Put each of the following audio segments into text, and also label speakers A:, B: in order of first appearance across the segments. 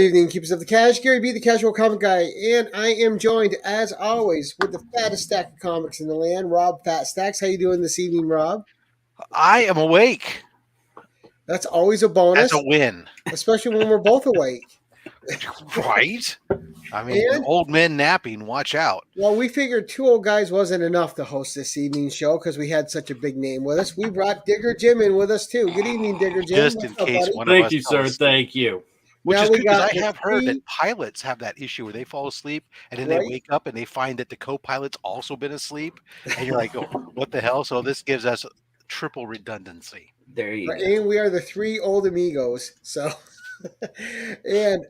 A: evening, keepers of the cash. Gary B, the casual comic guy, and I am joined, as always, with the fattest stack of comics in the land, Rob Fat Stacks. How you doing this evening, Rob?
B: I am awake.
A: That's always a
B: That's
A: bonus,
B: a win,
A: especially when we're both awake.
B: right? I mean,
A: And
B: old men napping. Watch out.
A: well, we figured two old guys wasn't enough to host this evening's show because we had such a big name with us. We brought Digger Jim in with us too. Good evening, Digger Jim.
B: Just
A: What's
B: in
A: up,
B: case
A: buddy?
B: one of
C: Thank
B: us
C: you,
B: fell
C: sir.
B: asleep.
C: Thank you.
B: Which
A: Now
B: is
A: we
B: good because
A: got
B: I
A: the
B: have heard
A: three-
B: that pilots have that issue where they fall asleep and then
A: Right.
B: they wake up and they find that the co-pilot's also been asleep, and you're like, oh, what the hell? So this gives us triple redundancy.
C: There you go.
A: And we are the three old amigos. So, and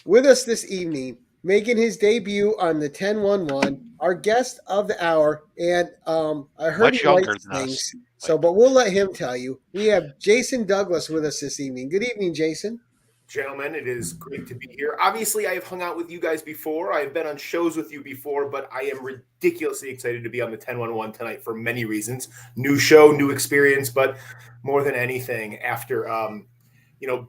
A: with us this evening, making his debut on the 1011, our guest of the hour, and I heard
B: Much
A: he
B: younger
A: likes
B: than us.
A: things. So, but we'll let him tell you. We have Jason Douglas with us this evening. Good evening, Jason.
D: Gentlemen, it is great to be here. Obviously, I have hung out with you guys before. I have been on shows with you before, but I am ridiculously excited to be on the 1011 tonight for many reasons. New show, new experience, but more than anything, after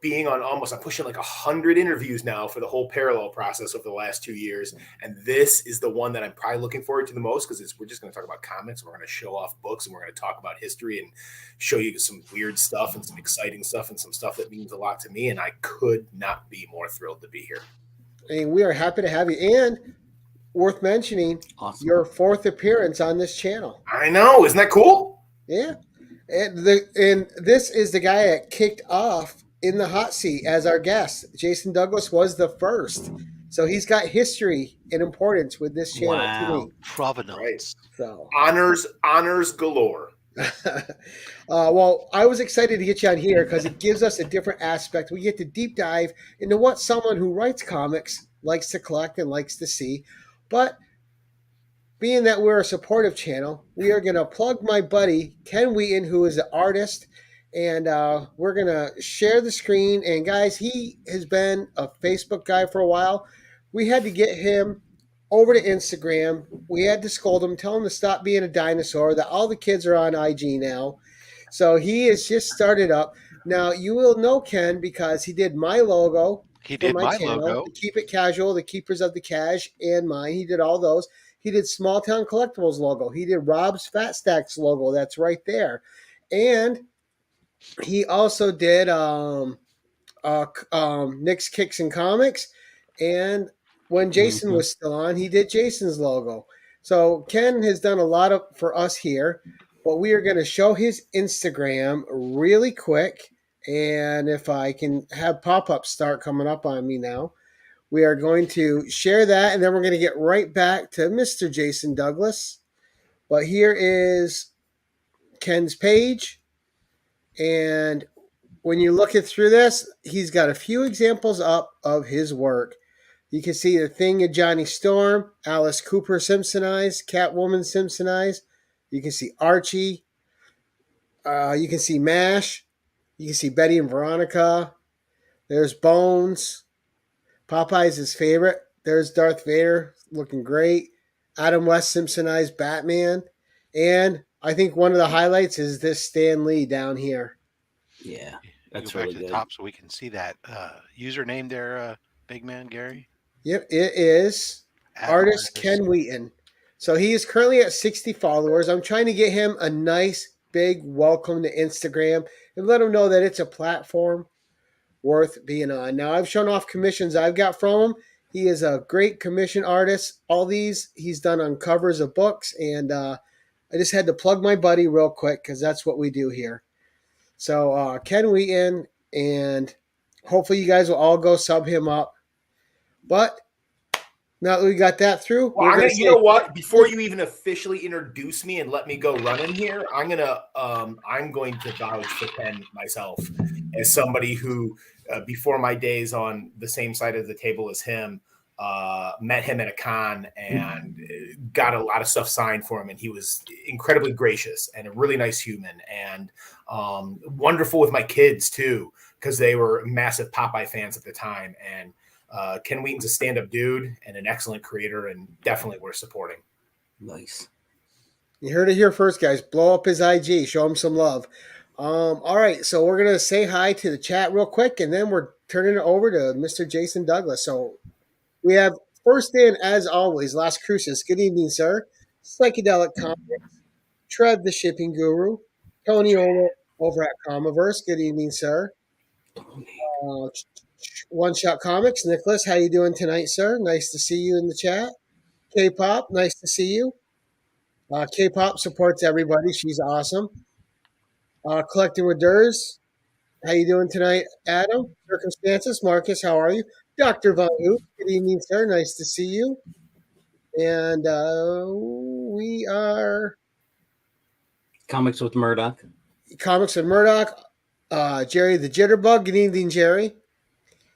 D: being on I'm pushing like 100 interviews now for the whole parallel process over the last 2 years, and this is the one that I'm probably looking forward to the most because we're just going to talk about comics, and we're going to show off books, and we're going to talk about history and show you some weird stuff and some exciting stuff and some stuff that means a lot to me, and I could not be more thrilled to be here.
A: And we are happy to have you. And worth mentioning,
C: Awesome.
A: your fourth appearance on this channel.
D: I know, isn't that cool?
A: Yeah. And this is the guy that kicked off in the hot seat as our guest. Jason Douglas was the first. So he's got history and importance with this channel to
C: Wow.
A: me.
B: Provenance.
D: Right.
A: So
D: Honors galore.
A: well, I was excited to get you on here because it gives us a different aspect. We get to deep dive into what someone who writes comics likes to collect and likes to see. But being that we're a supportive channel, we are going to plug my buddy Ken Wheaton, who is an artist, and we're going to share the screen. And guys, he has been a Facebook guy for a while. We had to get him over to Instagram. We had to scold him, tell him to stop being a dinosaur, that all the kids are on IG now. So he has just started up. Now, you will know Ken because he did my logo.
B: He
A: for
B: did
A: my
B: my
A: channel,
B: logo.
A: the Keep It Casual, the Keepers of the Cash, and mine. He did all those. He did Small Town Collectibles logo. He did Rob's Fat Stacks logo. That's right there. And he also did Nick's Kicks and Comics. And when Jason was still on, he did Jason's logo. So Ken has done a lot for us here. But we are going to show his Instagram really quick. And if I can have pop-ups start coming up on me now. We are going to share that, and then we're going to get right back to Mr. Jason Douglas. But here is Ken's page. And when you look it through this, he's got a few examples up of his work. You can see The Thing of Johnny Storm, Alice Cooper Simpsonized, Catwoman Simpsonized. You can see Archie. You can see MASH. You can see Betty and Veronica. There's Bones. Popeye's his favorite. There's Darth Vader looking great. Adam West Simpsonized Batman. And I think one of the highlights is this Stan Lee down here.
C: Yeah,
B: You
C: that's
B: go back
C: really
B: to the
C: good.
B: top so we can see that username there, big man Gary.
A: Yep, it is artist Ken Wheaton. So he is currently at 60 followers. I'm trying to get him a nice big welcome to Instagram and let him know that it's a platform worth being on. Now, I've shown off commissions I've got from him. He is a great commission artist. All these he's done on covers of books, and I just had to plug my buddy real quick because that's what we do here. So Ken Wheaton, and hopefully you guys will all go sub him up. But now that we got that through,
D: Well, you know what? Before you even officially introduce me and let me go running here, I'm going to vouch for Ken myself as somebody who, before my days on the same side of the table as him, met him at a con and got a lot of stuff signed for him, and he was incredibly gracious and a really nice human and wonderful with my kids too, because they were massive Popeye fans at the time. And Ken Wheaton's a stand-up dude and an excellent creator, and definitely worth supporting.
C: Nice.
A: You heard it here first, guys. Blow up his IG. Show him some love. All right, so we're going to say hi to the chat real quick, and then we're turning it over to Mr. Jason Douglas. So we have first in, as always, Las Cruces. Good evening, sir. Psychedelic Comics, Trev the Shipping Guru, Tony over at Comiverse. Good evening, sir. Uh, One Shot Comics, Nicholas. How you doing tonight, sir? Nice to see you in the chat. K-pop, nice to see you. K-pop supports everybody. She's awesome. Collecting with Durs. How you doing tonight, Adam? Circumstances, Marcus. How are you, Doctor Von Hoop? Good evening, sir. Nice to see you. And we are
C: Comics with Murdoch.
A: Comics with Murdoch. Jerry the Jitterbug. Good evening, Jerry.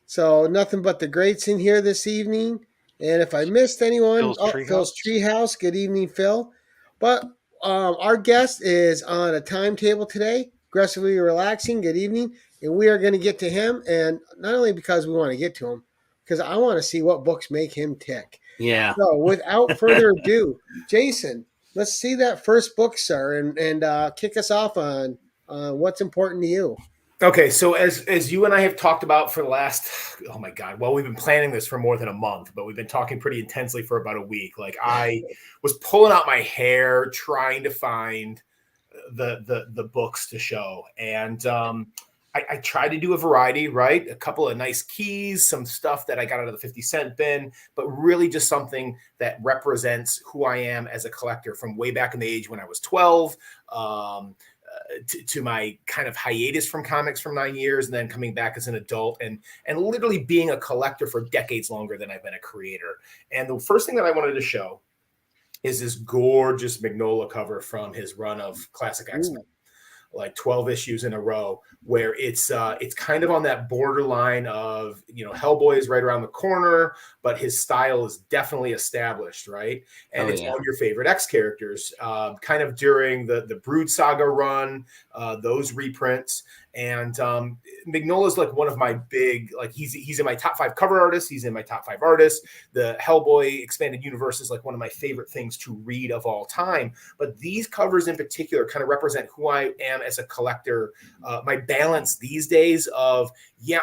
A: So nothing but the greats in here this evening. And if I missed anyone, Phil's Treehouse. Good evening, Phil. But our guest is on a timetable today, aggressively relaxing. Good evening. And we are going to get to him. And not only because we want to get to him, because I want to see what books make him tick.
C: Yeah.
A: So without further ado, Jason, let's see that first book, sir, and kick us off on what's important to you.
D: Okay, so as you and I have talked about for the last, oh my God, well, we've been planning this for more than a month, but we've been talking pretty intensely for about a week. Like I was pulling out my hair trying to find the books to show, and I tried to do a variety, right? A couple of nice keys, some stuff that I got out of the 50-cent bin, but really just something that represents who I am as a collector from way back in the age when I was 12. To my kind of hiatus from comics from 9 years, and then coming back as an adult and literally being a collector for decades longer than I've been a creator. And the first thing that I wanted to show is this gorgeous Mignola cover from his run of Classic X-Men, like 12 issues in a row, where it's kind of on that borderline of, Hellboy is right around the corner, but his style is definitely established, right? And it's all your favorite X characters, kind of during the Brood Saga run, those reprints. And Mignola is like one of my big, like he's in my top 5 cover artists. He's in my top 5 artists. The Hellboy Expanded Universe is like one of my favorite things to read of all time. But these covers in particular kind of represent who I am as a collector. My balance these days of,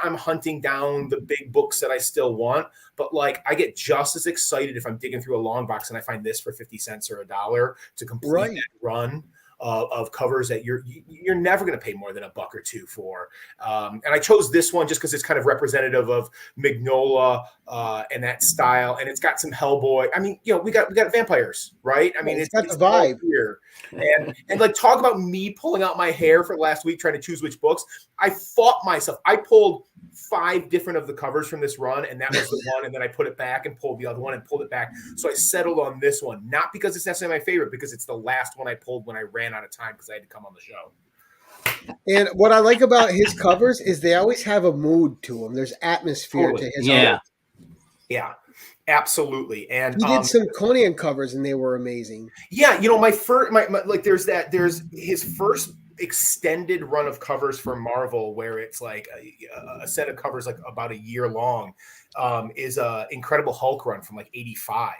D: I'm hunting down the big books that I still want, but like I get just as excited if I'm digging through a long box and I find this for 50 cents or $1 to complete that run of covers that you're never going to pay more than $1 or $2 for. And I chose this one just because it's kind of representative of Mignola and that style, and it's got some Hellboy. I mean, we got vampires, right? I mean, it's
A: got the vibe
D: here. And like talk about me pulling out my hair for last week trying to choose which books. I fought myself. I pulled 5 different of the covers from this run, and that was the one, and then I put it back and pulled the other one and pulled it back. So I settled on this one, not because it's necessarily my favorite, because it's the last one I pulled when I ran out of time because I had to come on the show.
A: And what I like about his covers is they always have a mood to them. There's atmosphere to his art.
D: Yeah, absolutely. And
A: he did some Conan covers, and they were amazing.
D: Yeah, there's his first extended run of covers for Marvel where it's like a set of covers like about a year long, is a Incredible Hulk run from like 85.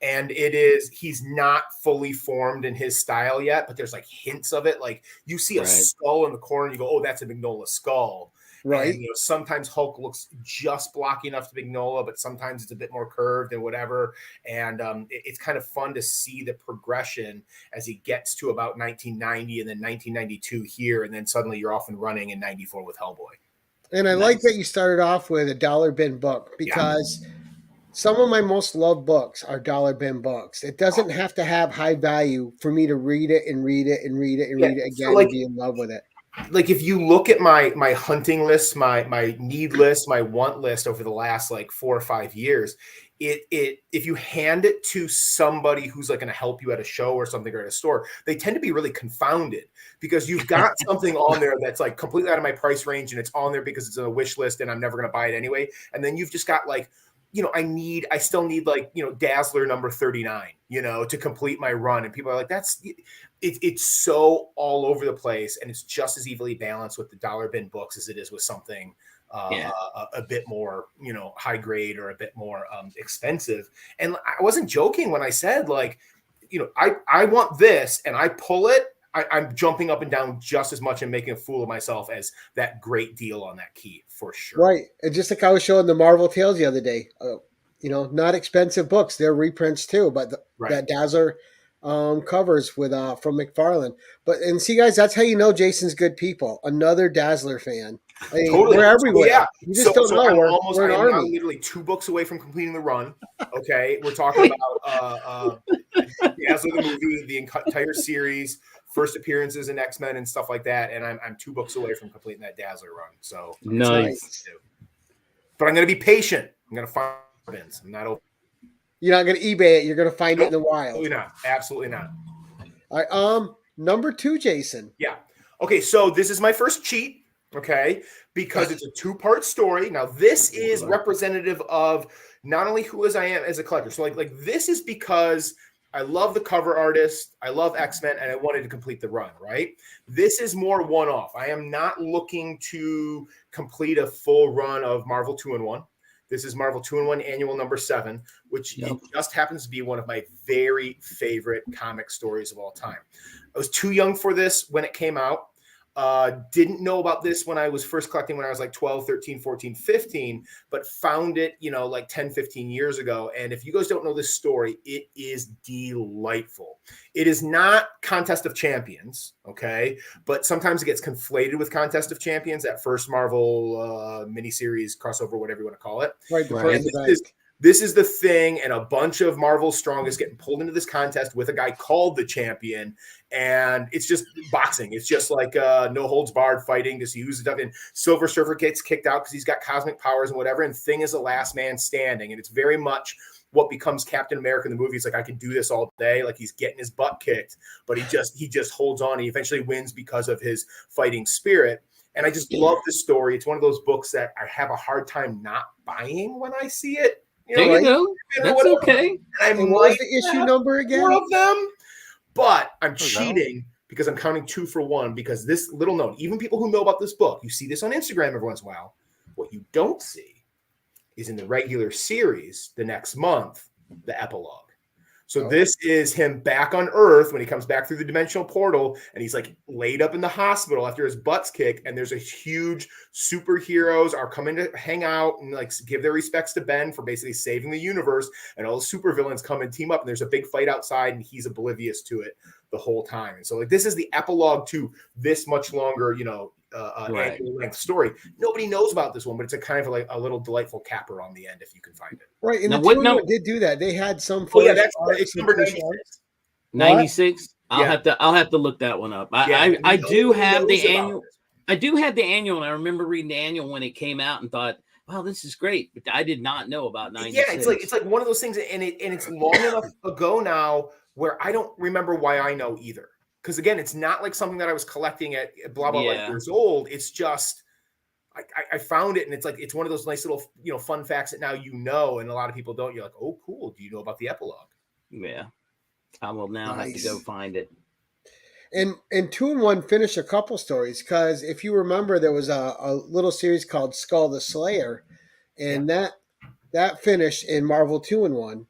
D: And he's not fully formed in his style yet, but there's like hints of it. Like you see a skull in the corner and you go, oh, that's a Mignola skull. Right. And, sometimes Hulk looks just blocky enough to Mignola, but sometimes it's a bit more curved and whatever. And it's kind of fun to see the progression as he gets to about 1990 and then 1992 here. And then suddenly you're off and running in 94 with Hellboy.
A: And I like that you started off with a dollar bin book, because some of my most loved books are dollar bin books. It doesn't have to have high value for me to read it and read it and read it and read it again and be in love with it.
D: Like if you look at my hunting list, my need list, my want list over the last like 4 or 5 years, if you hand it to somebody who's like going to help you at a show or something or at a store, they tend to be really confounded because you've got something on there that's like completely out of my price range and it's on there because it's on a wish list and I'm never going to buy it anyway. And then you've just got like, I still need like, Dazzler number 39, to complete my run. And people are like, it's so all over the place. And it's just as evenly balanced with the dollar bin books as it is with something a bit more, high grade or a bit more expensive. And I wasn't joking when I said like, I want this and I pull it. I'm jumping up and down just as much and making a fool of myself as that great deal on that key for sure.
A: Right. And just like I was showing the Marvel Tales the other day, not expensive books. They're reprints too, but that Dazzler covers with from McFarlane. And see, guys, that's how you know Jason's good people. Another Dazzler fan. I mean,
D: Totally.
A: we're everywhere.
D: Yeah.
A: You just don't know. We're an
D: I'm
A: army.
D: literally 2 books away from completing the run. Okay. We're talking about Dazzler the movie, the entire series, first appearances in X-Men and stuff like that. And I'm 2 books away from completing that Dazzler run. So
C: nice.
D: But I'm going to be patient. I'm going to find evidence. I'm not open.
A: You're not going to eBay it. You're going to find it in the wild.
D: Absolutely not. Absolutely not.
A: All right. Number 2, Jason.
D: Yeah. Okay. So this is my first cheat. Okay. Because it's a 2-part story. Now, this is representative of not only who I am as a collector. So like this is because I love the cover artist. I love X-Men, and I wanted to complete the run, right? This is more one-off. I am not looking to complete a full run of Marvel 2-in-1. This is Marvel 2-in-1 Annual number 7, which it just happens to be one of my very favorite comic stories of all time. I was too young for this when it came out. Didn't know about this when I was first collecting when I was like 12, 13, 14, 15, but found it, like 10, 15 years ago. And if you guys don't know this story, it is delightful. It is not Contest of Champions, okay? But sometimes it gets conflated with Contest of Champions, that first Marvel miniseries crossover, whatever you want to call it.
A: Right.
D: This is the Thing and a bunch of Marvel's strongest getting pulled into this contest with a guy called the Champion. And it's just boxing. It's just like no holds barred fighting. Just use stuff. And Silver Surfer gets kicked out because he's got cosmic powers and whatever. And Thing is the last man standing. And it's very much what becomes Captain America in the movie. It's like, I can do this all day. Like, he's getting his butt kicked, but he just holds on. He eventually wins because of his fighting spirit. And I just love this story. It's one of those books that I have a hard time not buying when I see it.
C: There you go. That's okay.
A: And what was the issue number again?
D: 4 of them. But I'm cheating because I'm counting 2 for 1, because this little note, even people who know about this book, you see this on Instagram every once in a while. What you don't see is in the regular series the next month, the epilogue. So this is him back on Earth when he comes back through the dimensional portal, and he's like laid up in the hospital after his butt's kicked. And there's a huge superheroes are coming to hang out and like give their respects to Ben for basically saving the universe. And all the supervillains come and team up, and there's a big fight outside, and he's oblivious to it the whole time. And so like this is the epilogue to this much longer, annual length story. Nobody knows about this one, but it's a kind of like a little delightful capper on the end if you can find it.
A: Right. And the did do that. They had some.
D: It's number 96.
C: 96. I'll have to look that one up. I do have the annual. I do have the annual, and I remember reading the annual when it came out and thought, wow, this is great. But I did not know about 96.
D: Yeah, it's like one of those things, and it's long enough ago now where I don't remember why I know either. Because again, it's not like something that I was collecting at blah blah years old. It's just I found it, and it's like it's one of those nice little fun facts that now and a lot of people don't. You're like, oh, cool. Do you know about the epilogue?
C: Yeah, I will now have to go find it.
A: And 2-in-1 finished a couple stories, because if you remember, there was a little series called Skull the Slayer, and that finished in Marvel 2-in-1.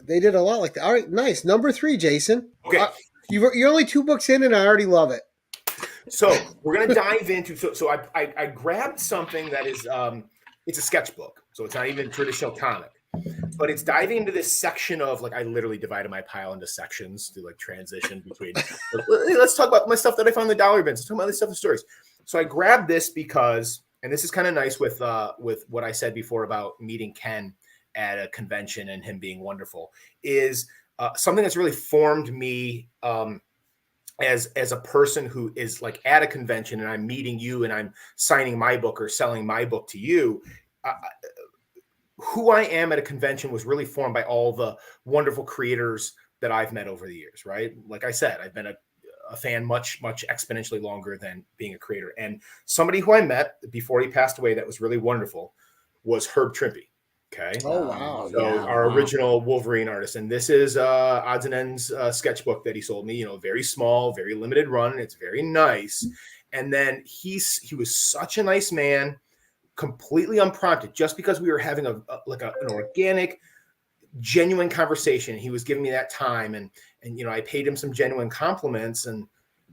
A: They did a lot like that. All right, nice. Number 3, Jason.
D: Okay.
A: You're only 2 books in, and I already love it.
D: So we're going to dive into – so I grabbed something that is it's a sketchbook. So it's not even a traditional comic. But it's diving into this section of, like, I literally divided my pile into sections to, like, transition between – let's talk about my stuff that I found in the dollar bins. Let's talk about this stuff in stories. So I grabbed this because – and this is kind of nice with what I said before about meeting Ken at a convention and him being wonderful, is something that's really formed me as a person who is like at a convention and I'm meeting you and I'm signing my book or selling my book to you. Who I am at a convention was really formed by all the wonderful creators that I've met over the years, right? Like I said, I've been a fan much exponentially longer than being a creator. And somebody who I met before he passed away that was really wonderful was Herb Trimpe. Okay.
A: Oh, wow.
D: So our original Wolverine artist. And this is Odds and Ends sketchbook that he sold me, very small, very limited run. It's very nice. And then he was such a nice man, completely unprompted, just because we were having an organic genuine conversation. He was giving me that time, and I paid him some genuine compliments, and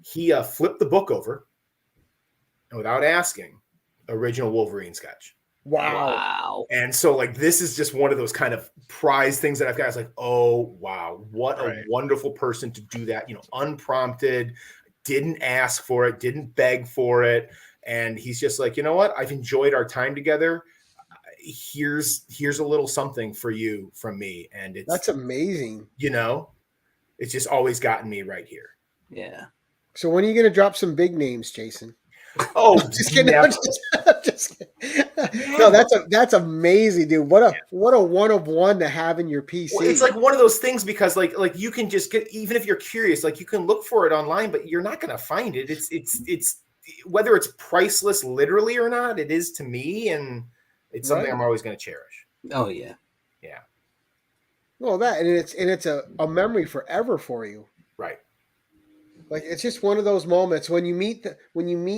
D: he flipped the book over, and without asking, original Wolverine sketch.
A: Wow.
D: And so like this is just one of those kind of prize things that I've got. It's like, oh wow, what a wonderful person to do that, unprompted, didn't ask for it, didn't beg for it. And he's just like, you know what? I've enjoyed our time together. Here's a little something for you from me. And
A: that's amazing.
D: It's just always gotten me right here.
C: Yeah.
A: So when are you going to drop some big names, Jason?
D: Oh,
A: just kidding. Just kidding. No, that's amazing, dude. What a one of one to have in your PC.
D: Well, it's like one of those things because like you can just get, even if you're curious, like you can look for it online, but you're not going to find it. It's whether it's priceless literally or not, it is to me, and it's something I'm always going to cherish.
C: Oh yeah.
D: Yeah.
A: Well, that and it's a memory forever for you.
D: Right.
A: Like it's just one of those moments when you meet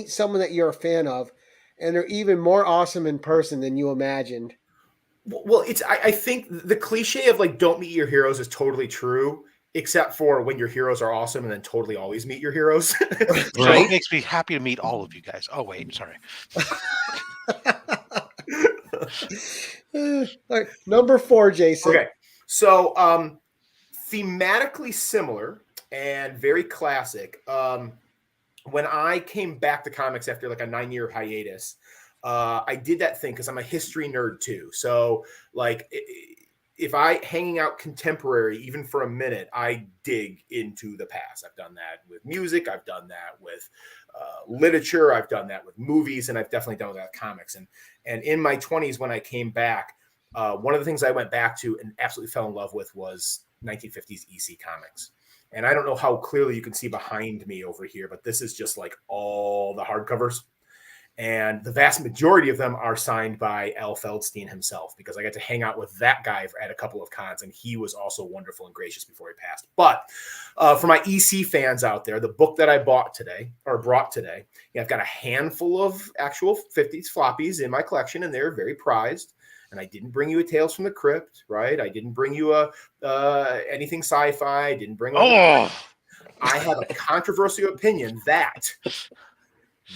A: someone that you're a fan of, and they're even more awesome in person than you imagined.
D: Well, I think the cliche of like don't meet your heroes is totally true, except for when your heroes are awesome and then totally always meet your heroes.
B: Right. It makes me happy to meet all of you guys. Oh wait, sorry.
A: All right, number 4, Jason.
D: Okay, so thematically similar and very classic. When I came back to comics after like a 9-year hiatus, I did that thing because I'm a history nerd too. So like if I hanging out contemporary, even for a minute, I dig into the past. I've done that with music. I've done that with literature. I've done that with movies, and I've definitely done that with comics. And in my 20s, when I came back, one of the things I went back to and absolutely fell in love with was 1950s EC comics. And I don't know how clearly you can see behind me over here, but this is just like all the hardcovers. And the vast majority of them are signed by Al Feldstein himself, because I got to hang out with that guy at a couple of cons, and he was also wonderful and gracious before he passed. But for my EC fans out there, the book that I brought today, I've got a handful of actual 50s floppies in my collection, and they're very prized. And I didn't bring you a Tales from the Crypt, right? I didn't bring you anything sci-fi. I didn't bring. I have a controversial opinion that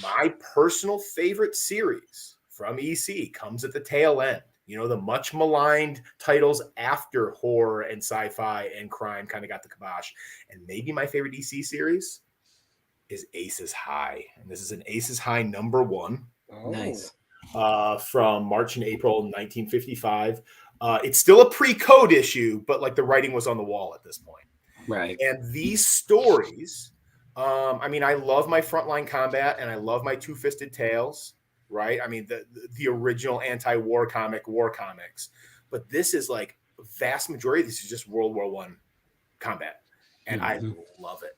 D: my personal favorite series from EC comes at the tail end. The much maligned titles after horror and sci-fi and crime kind of got the kibosh. And maybe my favorite EC series is Aces High, and this is an Aces High #1.
A: Oh.
C: Nice.
D: From March and April 1955. It's still a pre-code issue, but like the writing was on the wall at this point.
C: Right.
D: And these stories, I love my Frontline Combat and I love my Two-Fisted Tales, right? I mean, the original anti-war war comics. But this is like vast majority. This is just World War I combat. And I love it.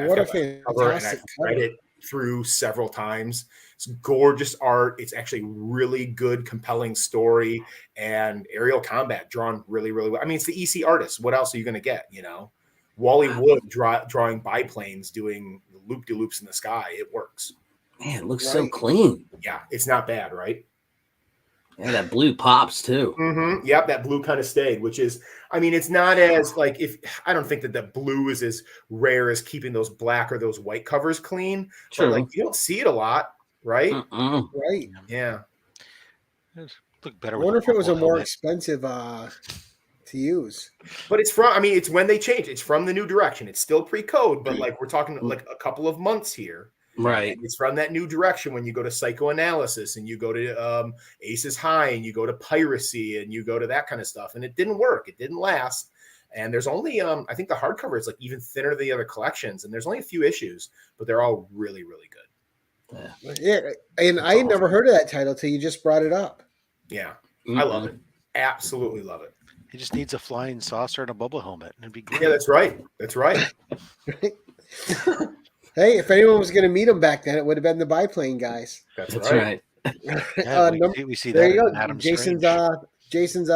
A: What a fantastic
D: I've read it through several times. It's gorgeous art. It's actually really good, compelling story, and aerial combat drawn really, really well. I mean, it's the EC artist. What else are you going to get? Wally Wood drawing biplanes, doing loop-de-loops in the sky. It works.
C: Man, it looks so clean.
D: Yeah, it's not bad, right?
C: Yeah, that blue pops too.
D: Mm-hmm. Yep, that blue kind of stayed, which is, it's not as like I don't think that the blue is as rare as keeping those black or those white covers clean.
C: True.
D: But you don't see it a lot, right?
A: Right.
D: Yeah.
B: Look better.
A: I wonder if it was a more expensive to use.
D: But it's it's when they changed. It's from the new direction. It's still pre-code, but like we're talking like a couple of months here.
C: Right.
D: And it's from that new direction when you go to Psychoanalysis and you go to Aces High and you go to Piracy and you go to that kind of stuff. And it didn't work. It didn't last. And there's only, I think the hardcover is like even thinner than the other collections. And there's only a few issues, but they're all really, really good.
A: Yeah. And I had never heard of that title till you just brought it up.
D: Yeah. I love it. Absolutely love it.
B: He just needs a flying saucer and a bubble helmet. And it'd be great.
D: Yeah, that's right. That's right.
A: Hey, if anyone was going to meet him back then, it would have been the biplane guys.
D: That's
C: right.
B: Yeah, we see that.
A: There you
B: in
A: go.
B: Adam
A: Jason's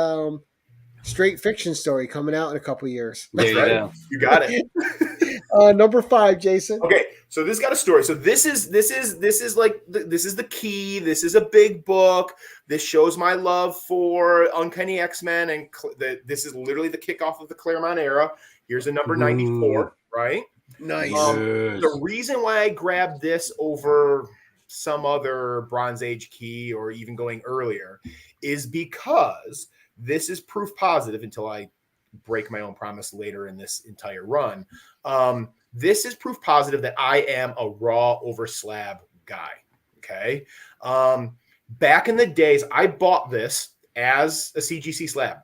A: straight fiction story coming out in a couple years.
C: There you go.
D: You got it.
A: Number 5, Jason.
D: Okay, so this got a story. So this is the key. This is a big book. This shows my love for Uncanny X-Men, and this is literally the kickoff of the Claremont era. Here's a number 94, right?
A: Nice.
D: The reason why I grabbed this over some other Bronze Age key or even going earlier is because this is proof positive until I break my own promise later in this entire run. This is proof positive that I am a raw over slab guy. Okay. Back in the days, I bought this as a CGC slab.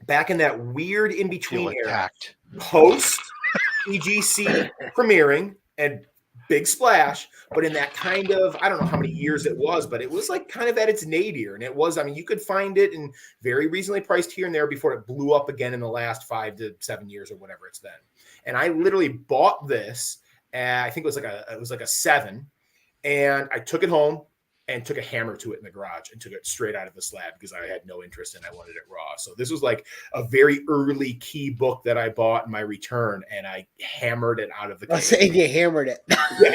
D: Back in that weird in between era, post CGC premiering and big splash, but in that kind of, I don't know how many years it was, but it was like kind of at its nadir. And it was, I mean, you could find it in very reasonably priced here and there before it blew up again in the last 5 to 7 years or whatever it's been. And I literally bought this, I think it was like a 7, and I took it home and took a hammer to it in the garage and took it straight out of the slab because I had no interest and I wanted it raw. So this was like a very early key book that I bought in my return, and I hammered it out of the.
A: I'm saying you hammered it.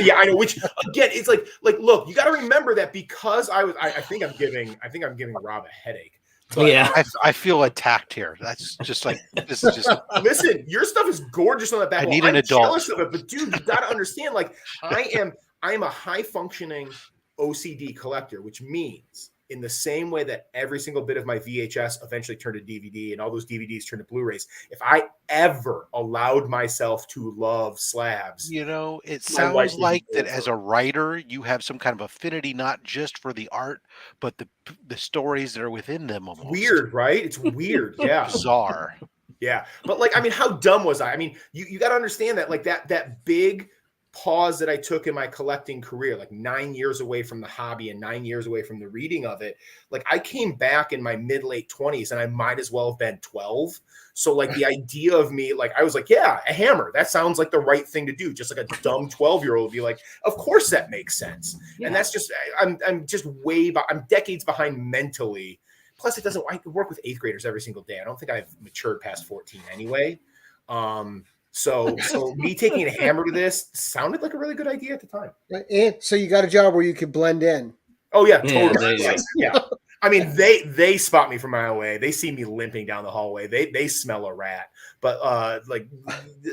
D: yeah, I know. Which again, it's like look, you got to remember that because I think I'm giving Rob a headache.
C: But yeah,
B: I feel attacked here. That's just like this is just.
D: Listen, your stuff is gorgeous on that back.
B: I need an adult.
D: Jealous of it, but dude, you got to understand. Like I am a high functioning OCD collector, which means in the same way that every single bit of my VHS eventually turned to DVD and all those DVDs turned to Blu-rays, if I ever allowed myself to love slabs,
B: it sounds like that as a writer, you have some kind of affinity, not just for the art, but the stories that are within them. Almost
D: weird, right? It's weird. Yeah.
B: Bizarre.
D: Yeah. But like, I mean, how dumb was I? I mean, you got to understand that like that big pause that I took in my collecting career, like 9 years away from the hobby and 9 years away from the reading of it. Like I came back in my mid-late 20s and I might as well have been 12. So like the idea of me, like I was like, yeah, a hammer. That sounds like the right thing to do. Just like a dumb 12-year-old would be like, of course that makes sense. Yeah. And that's just, I'm just I'm decades behind mentally. Plus it doesn't, I work with 8th graders every single day. I don't think I've matured past 14 anyway. So me taking a hammer to this sounded like a really good idea at the time.
A: And so you got a job where you could blend in.
D: Oh yeah, totally. Yeah. I mean, they spot me from a mile away. They see me limping down the hallway. They smell a rat. But like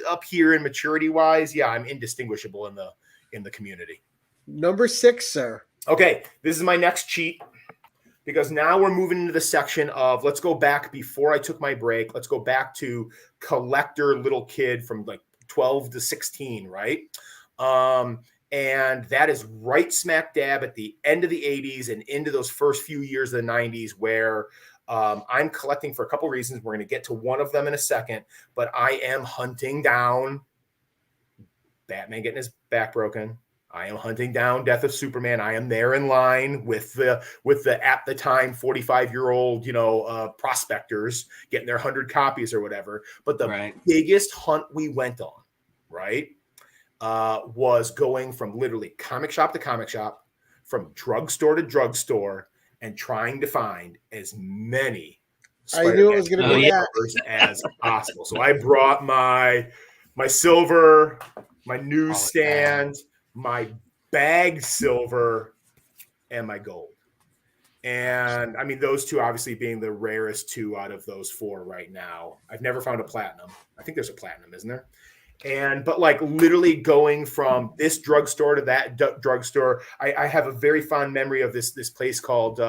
D: up here in maturity wise, yeah, I'm indistinguishable in the community.
A: Number 6, sir.
D: Okay, this is my next cheat. Because now we're moving into the section of, let's go back before I took my break. Let's go back to collector little kid from like 12 to 16, right? And that is right smack dab at the end of the 80s and into those first few years of the 90s where I'm collecting for a couple reasons. We're going to get to one of them in a second, but I am hunting down Batman getting his back broken. I am hunting down Death of Superman. I am there in line with the at the time 45-year-old prospectors getting their 100 copies or whatever. But the biggest hunt we went on, right, was going from literally comic shop to comic shop, from drugstore to drugstore, and trying to find as many
A: I knew it was going to be
D: that as possible. So I brought my silver, my newsstand, my bag silver, and my gold. And I mean, those two obviously being the rarest two out of those 4 right now. I've never found a platinum. I think there's a platinum, isn't there? But like literally going from this drugstore to that drugstore, I have a very fond memory of this place called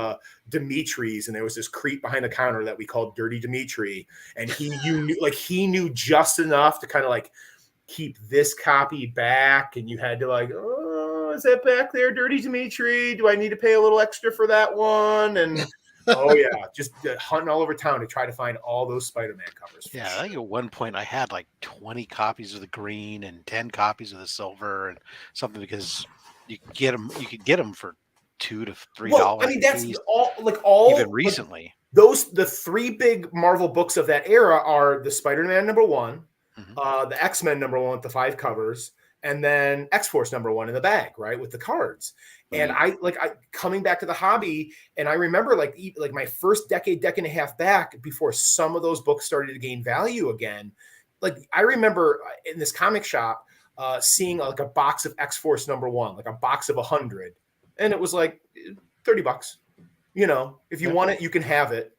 D: Dimitri's, and there was this creep behind the counter that we called Dirty Dimitri, and he knew just enough to kind of like keep this copy back, and you had to like, oh, is that back there, Dirty Dimitri? Do I need to pay a little extra for that one? And oh yeah, just hunting all over town to try to find all those Spider-Man covers.
B: Yeah, I think at one point I had like 20 copies of the green and 10 copies of the silver and something, because you could get them for $2 to $3.
D: Well, I mean, that's all
B: even recently.
D: The 3 big Marvel books of that era are the Spider-Man #1. The X-Men #1 with the 5 covers, and then X-Force #1 in the bag, right, with the cards. And I coming back to the hobby, and I remember like my first decade and a half back before some of those books started to gain value again. Like I remember in this comic shop, seeing like a box of X-Force #1, like a box of 100, and it was like $30. If you want it, you can have it.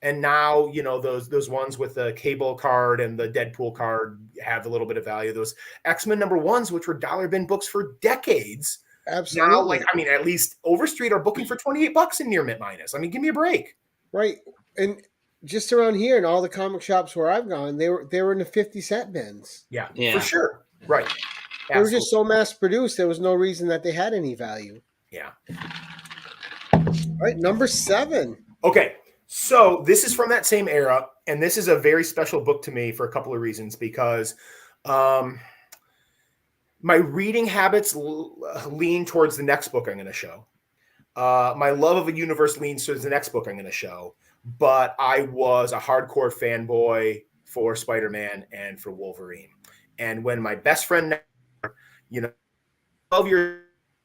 D: And now, those ones with the Cable card and the Deadpool card have a little bit of value. Those X-Men #1s, which were dollar bin books for decades.
A: Absolutely.
D: Now, at least Overstreet are booking for $28 in near mint minus. Give me a break.
A: Right. And just around here in all the comic shops where I've gone, they were in the 50-cent bins.
D: Yeah, for sure. Right.
A: They were just so mass produced, there was no reason that they had any value.
D: Yeah.
A: All right, number 7.
D: Okay. So this is from that same era, and this is a very special book to me for a couple of reasons, because my reading habits lean towards the next book I'm going to show. My love of a universe leans towards the next book I'm going to show, but I was a hardcore fanboy for Spider-Man and for Wolverine. And when my best friend, 12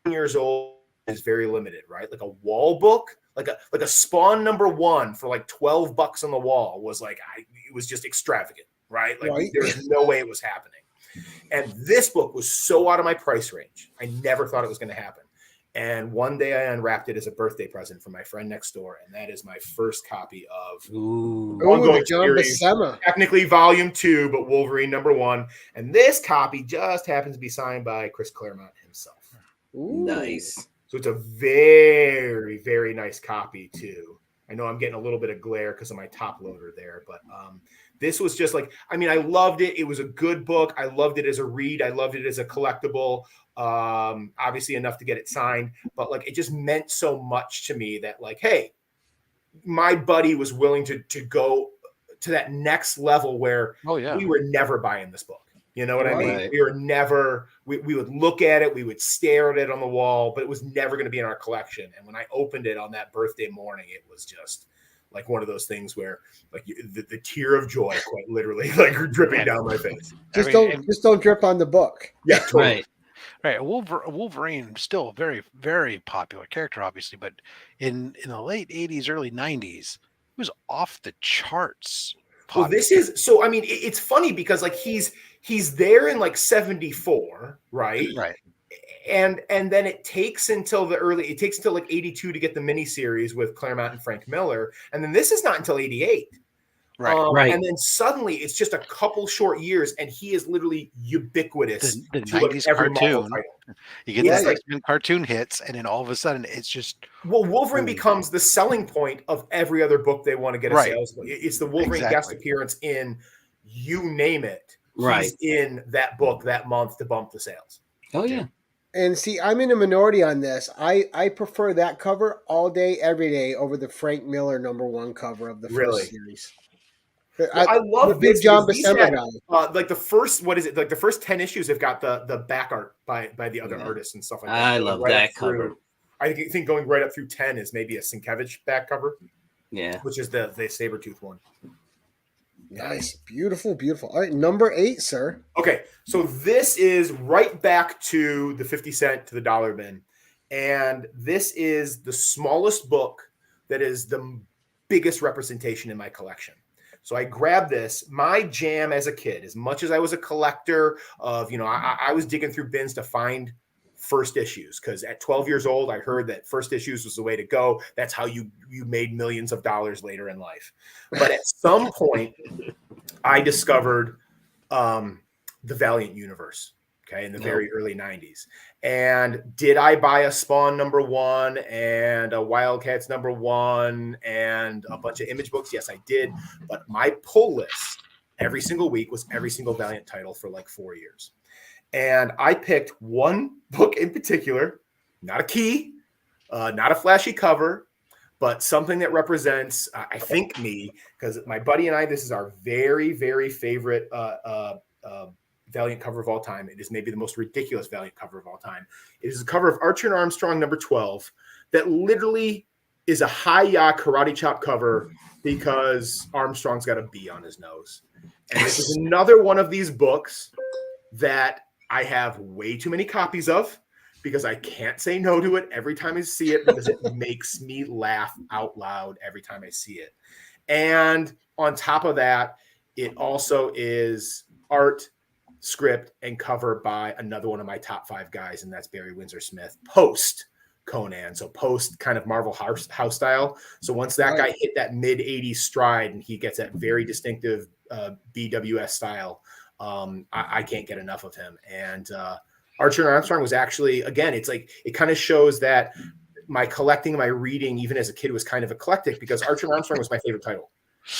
D: years old, is very limited, right? Like a wall book, like a Spawn #1 for like $12 on the wall was like, it was just extravagant, right? Like there's no way it was happening. And this book was so out of my price range. I never thought it was going to happen. And one day I unwrapped it as a birthday present from my friend next door. And that is my first copy of
A: the John Buscema.
D: Technically volume 2, but Wolverine #1. And this copy just happens to be signed by Chris Claremont himself.
A: Ooh.
C: Nice.
D: So it's a very, very nice copy too. I know I'm getting a little bit of glare because of my top loader there, but this was just like, I loved it. It was a good book. I loved it as a read. I loved it as a collectible. Obviously enough to get it signed, but like, it just meant so much to me that like, hey, my buddy was willing to go to that next level where we were never buying this book. You know what I mean? We were never, we would look at it, we would stare at it on the wall, but it was never going to be in our collection. And when I opened it on that birthday morning, it was just like one of those things where like the tear of joy, quite literally, like dripping down my face.
A: Just don't drip on the book.
D: Yeah, totally.
B: Right. Wolverine still a very, very popular character, obviously, but in the late 80s, early 90s, it was off the charts.
D: Well, this is so. It's funny because like he's there in like 74, right?
B: Right.
D: And then it takes until like 82 to get the miniseries with Claremont and Frank Miller, and then this is not until 88.
C: Right.
D: And then suddenly it's just a couple short years, and he is literally ubiquitous.
B: The 90s cartoon. You get this X-Men cartoon hits, and then all of a sudden it's just
D: Wolverine becomes the selling point of every other book they want to get a sales. It's the Wolverine guest appearance in you name it. He's in that book that month to bump the sales.
C: Oh yeah.
A: And see, I'm in a minority on this. I prefer that cover all day, every day over the Frank Miller #1 cover of the first series.
D: I love
A: big John Buscema guy.
D: Like the first, what is it? Like the first 10 issues have got the back art by the other artists and stuff like that.
C: I love that cover.
D: I think going right up through 10 is maybe a Sienkiewicz back cover.
C: Yeah.
D: Which is the Sabretooth one.
A: Nice. Beautiful, beautiful. All right, number 8, sir.
D: Okay, so this is right back to the 50 cent to the dollar bin. And this is the smallest book that is the biggest representation in my collection. So I grabbed this. My jam as a kid, as much as I was a collector of, I was digging through bins to find first issues, because at 12 years old, I heard that first issues was the way to go. That's how you made millions of dollars later in life. But at some point, I discovered the Valiant universe, in the very early 90s. And did I buy a Spawn #1 and a Wildcats #1 and a bunch of Image books? Yes, I did. But my pull list every single week was every single Valiant title for like 4 years. And I picked one book in particular, not a key, not a flashy cover, but something that represents, I think, me, because my buddy and I, this is our very, very favorite Valiant cover of all time. It is maybe the most ridiculous Valiant cover of all time. It is a cover of Archer and Armstrong #12 that literally is a hi-ya karate chop cover because Armstrong's got a B on his nose. And this is another one of these books that I have way too many copies of because I can't say no to it every time I see it, because it makes me laugh out loud every time I see it. And on top of that, it also is art script and cover by another one of my top 5 guys, and that's Barry Windsor Smith, post Conan. So post kind of Marvel house style. So once that guy hit that mid 80s stride and he gets that very distinctive BWS style, I can't get enough of him. And Archer and Armstrong was actually, again, it's like, it kind of shows that my collecting, my reading, even as a kid, was kind of eclectic, because Archer and Armstrong was my favorite title.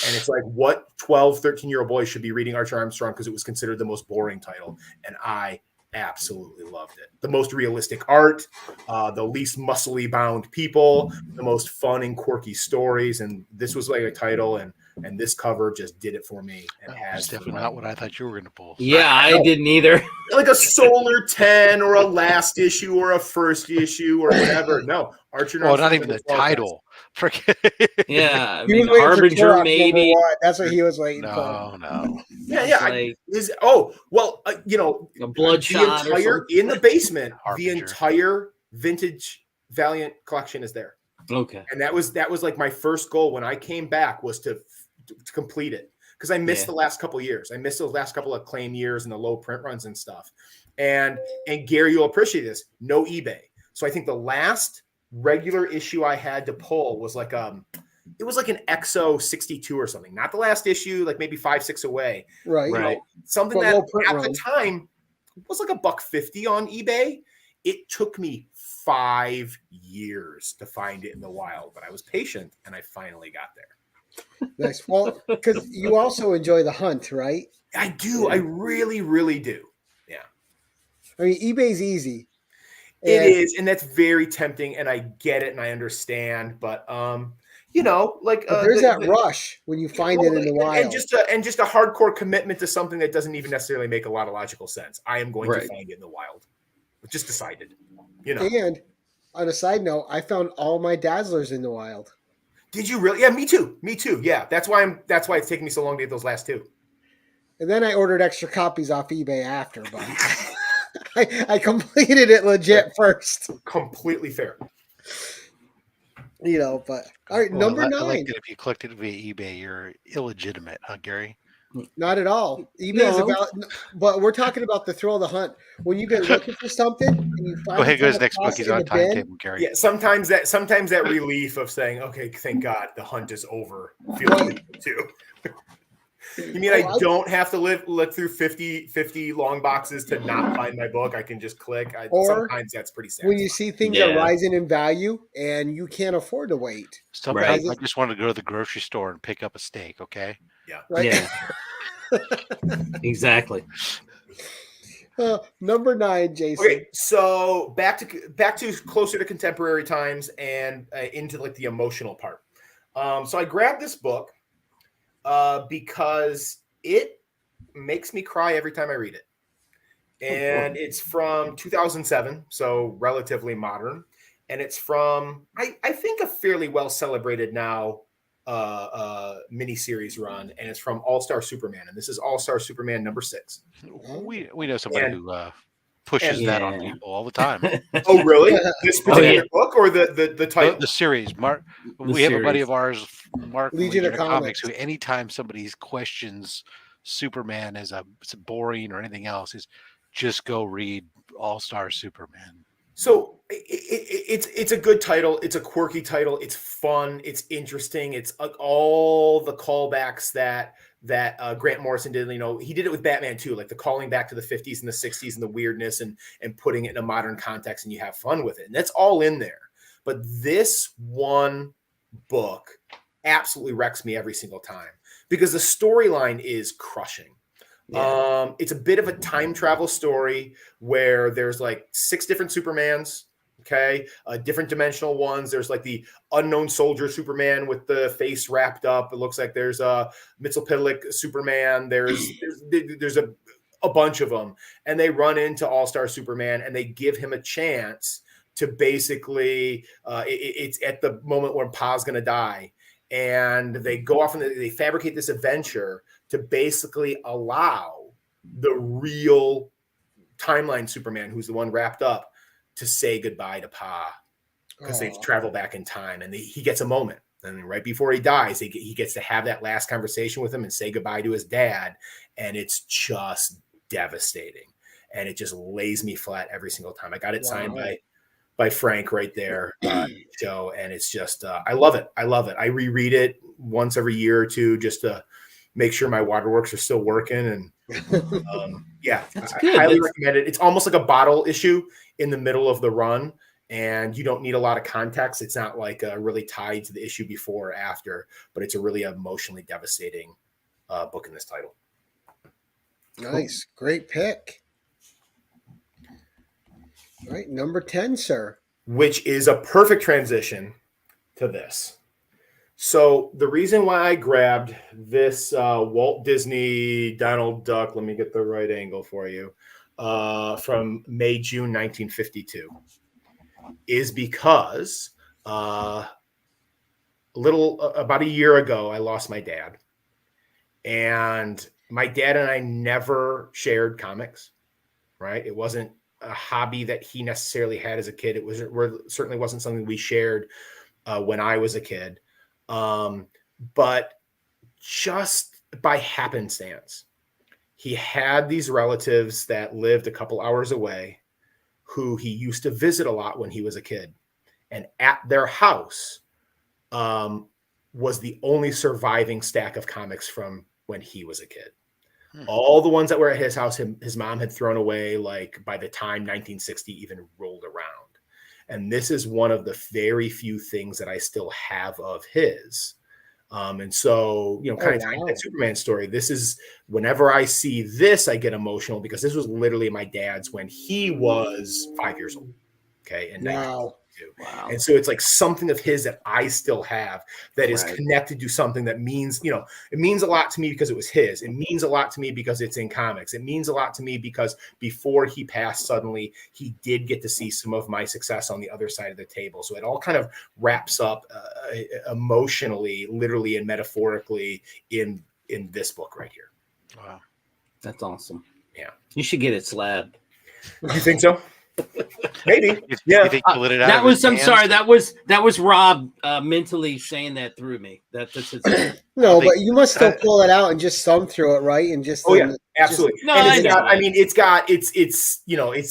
D: And it's like, what 12, 13-year-old boys should be reading Archer Armstrong, because it was considered the most boring title. And I absolutely loved it. The most realistic art, the least muscly bound people, the most fun and quirky stories. And this was like a title, and this cover just did it for me. And
B: That's definitely not what I thought you were going to pull.
C: Yeah, I didn't either.
D: Like a Solar 10 or a last issue or a first issue or whatever. No, Archer.
B: Well, not even the title.
C: Yeah, I
A: He
C: mean,
A: was waiting for
C: Harbinger
A: Turok
C: maybe.
A: #1. That's what he was waiting for.
B: No.
D: Yeah.
C: Like,
D: A
C: a Bloodshot
D: the entire, in the basement,
B: Harbinger.
D: the entire vintage Valiant collection is there.
C: Okay.
D: And that was like my first goal when I came back, was to complete it, because I missed the last couple of years. I missed those last couple of Claim years and the low print runs and stuff. And Gary, you'll appreciate this. No eBay. So I think the last regular issue I had to pull was like it was like an XO 62 or something. Not the last issue, like maybe 5, 6 away.
A: Right.
D: You know, something
A: But
D: that
A: low print
D: at
A: run.
D: the time was like $150 on eBay. It took me 5 years to find it in the wild, but I was patient and I finally got there.
A: Nice. Well, because you also enjoy the hunt, right?
D: I do. I really, really do. Yeah.
A: I mean, eBay's easy.
D: It is, and that's very tempting, and I get it and I understand, but like
A: there's that rush when you find it in the wild.
D: and just a hardcore commitment to something that doesn't even necessarily make a lot of logical sense. I am going to find it in the wild. Just decided,
A: And on a side note, I found all my Dazzlers in the wild.
D: Did you really? Yeah, me too. Yeah, that's why it's taking me so long to get those last 2.
A: And then I ordered extra copies off eBay after, but I completed it legit first.
D: Completely fair.
A: But all right, number 9.
B: I like that if you collect it via eBay, you're illegitimate, huh, Gary?
A: Not at all. eBay is about, but we're talking about the thrill of the hunt. When you get looking for something and you find
B: Go ahead, go to the next
A: across
B: book. He's
A: in
B: on
A: the
B: time
A: bin,
B: table, Gary.
D: Yeah, sometimes that relief of saying, okay, thank God the hunt is over, feels good too. You mean I don't have to look through 50 long boxes to not find my book? I can just click. Sometimes that's pretty sad.
A: When you see things are rising in value and you can't afford to wait.
B: Sometimes I just want to go to the grocery store and pick up a steak, okay?
D: Yeah.
A: Right?
C: Yeah. Exactly.
A: Number 9, Jason.
D: Okay, so back to closer to contemporary times and into like the emotional part. So I grabbed this book because it makes me cry every time I read it. And it's from 2007, so relatively modern. And it's from, I think, a fairly well celebrated now miniseries run. And it's from All-Star Superman. And this is All-Star Superman number 6.
B: We know somebody who pushes that on people all the time.
D: Oh, really? This particular book or the title?
B: The series. Mark. We have a buddy of ours, Mark,
A: Legion of Comics,
B: who anytime somebody questions Superman as a boring or anything else, is just go read All-Star Superman.
D: So it's a good title. It's a quirky title. It's fun. It's interesting. It's all the callbacks that Grant Morrison did. He did it with Batman too, like the calling back to the 50s and the 60s and the weirdness and putting it in a modern context, and you have fun with it. And that's all in there. But this one book absolutely wrecks me every single time because the storyline is crushing. Yeah. It's a bit of a time travel story where there's like 6 different Supermans. Okay. Different dimensional ones. There's like the unknown soldier Superman with the face wrapped up. It looks like there's a Mxyzptlk Superman. There's a bunch of them, and they run into All-Star Superman and they give him a chance to basically, it's at the moment when Pa's going to die, and they go off and they fabricate this adventure to basically allow the real timeline Superman, who's the one wrapped up, to say goodbye to Pa, because they've traveled back in time, and he gets a moment. And right before he dies, he gets to have that last conversation with him and say goodbye to his dad. And it's just devastating, and it just lays me flat every single time. I got it signed
A: Wow.
D: by Frank right there, Joe, and it's just I love it. I love it. I reread it once every year or two just to make sure my waterworks are still working. And yeah,
C: That's
D: I
C: good.
D: highly recommend it. It's almost like a bottle issue in the middle of the run, and you don't need a lot of context. It's not like really tied to the issue before or after, but it's a really emotionally devastating book in this title.
A: Nice. Great pick. All right, number 10, sir.
D: Which is a perfect transition to this. So the reason why I grabbed this Walt Disney Donald Duck, let me get the right angle for you, from May, June 1952, is because about a year ago, I lost my dad. And my dad and I never shared comics, right? It wasn't a hobby that he necessarily had as a kid. It certainly wasn't something we shared when I was a kid. But just by happenstance, he had these relatives that lived a couple hours away who he used to visit a lot when he was a kid. And at their house was the only surviving stack of comics from when he was a kid. All the ones that were at his house, his mom had thrown away, like by the time 1960 even rolled around. And this is one of the very few things that I still have of his. And so, kind of tying that Superman story, this is, whenever I see this, I get emotional because this was literally my dad's when he was 5 years old. Okay. And
A: Wow.
D: And so it's like something of his that I still have that is connected to something that means, it means a lot to me because it was his. It means a lot to me because it's in comics. It means a lot to me because before he passed, suddenly he did get to see some of my success on the other side of the table. So it all kind of wraps up emotionally, literally, and metaphorically in this book right here.
B: Wow.
C: That's awesome.
D: Yeah.
C: You should get it slabbed.
D: You think so? Maybe.
B: Yeah. You think you lit it out
C: that
B: of
C: was,
B: his
C: I'm
B: hands?
C: sorry, that was Rob mentally saying that through me. That's his
A: No, but you must still pull it out and just thumb through it, right? And just
D: yeah, absolutely.
C: No,
D: and it's